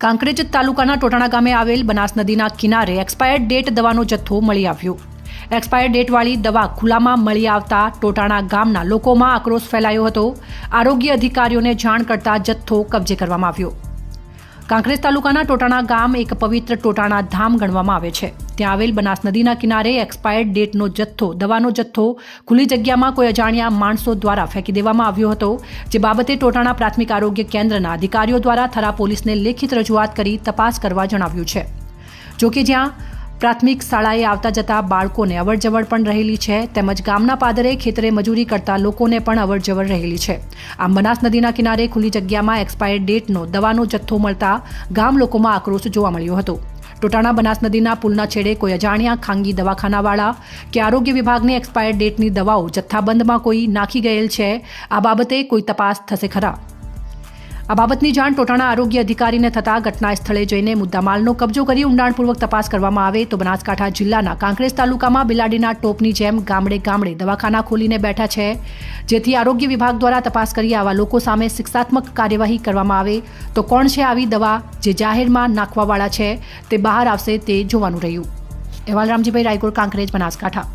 કાંકરેજ તાલુકાના ટોટાણા ગામે આવેલ બનાસ નદીના કિનારે એક્સપાયર્ડ ડેટ દવાનો જથ્થો મળી આવ્યો। એક્સપાયર્ડ ડેટવાળી દવા ખુલ્લામાં મળી આવતા ટોટાણા ગામના લોકોમાં આક્રોશ ફેલાયો હતો। આરોગ્ય અધિકારીઓને જાણ કરતા જથ્થો કબજે કરવામાં આવ્યો। કાંકરેજ તાલુકાના ટોટાણા ગામ એક પવિત્ર ટોટાણા ધામ ગણવામાં આવે છે। ત્યાં આવેલ બનાસ નદીના કિનારે એક્સપાયર્ડ ડેટનો જથ્થો દવાનો જથ્થો ખુલ્લી જગ્યામાં કોઈ અજાણ્યા માણસો દ્વારા ફેંકી દેવામાં આવ્યો હતો, જે બાબતે ટોટાણા પ્રાથમિક આરોગ્ય કેન્દ્રના અધિકારીઓ દ્વારા થરા પોલીસને લેખિત રજૂઆત કરી તપાસ કરવા જણાવ્યું છે। જોકે જ્યાં પ્રાથમિક શાળાએ આવતા જતા બાળકોને અવરજવર પણ રહેલી છે, તેમજ ગામના પાદરે ખેતરે મજૂરી કરતા લોકોને પણ અવરજવર રહેલી છે। આમ બનાસ નદીના કિનારે ખુલ્લી જગ્યામાં એક્સપાયર્ડ ડેટનો દવાનો જથ્થો મળતા ગામ લોકોમાં આક્રોશ જોવા મળ્યો હતો। ટોટાણા બનાસ નદીના પુલના છેડે કોઈ અજાણ્યા ખાનગી દવાખાનાવાળા કે આરોગ્ય વિભાગની એક્સપાયર્ડ ડેટની દવાઓ જથ્થાબંધમાં કોઈ નાખી ગયેલ છે, આ બાબતે કોઈ તપાસ થશે ખરા? આ બાબતની જાણ ટોટાણા આરોગ્ય અધિકારીને થતાં ઘટના સ્થળે જઈને મુદ્દામાલનો કબજો કરી ઊંડાણપૂર્વક તપાસ કરવામાં આવે તો બનાસકાંઠા જિલ્લાના કાંકરેજ તાલુકામાં બિલાડીના ટોપની જેમ ગામડે ગામડે દવાખાના ખોલીને બેઠા છે, જેથી આરોગ્ય વિભાગ દ્વારા તપાસ કરી આવા લોકો સામે શિક્ષાત્મક કાર્યવાહી કરવામાં આવે તો કોણ છે આવી દવા જે જાહેરમાં નાખવાવાળા છે તે બહાર આવશે તે જોવાનું રહ્યું। અહેવાલ રામજીભાઈ રાયગોર, કાંકરેજ, બનાસકાંઠા।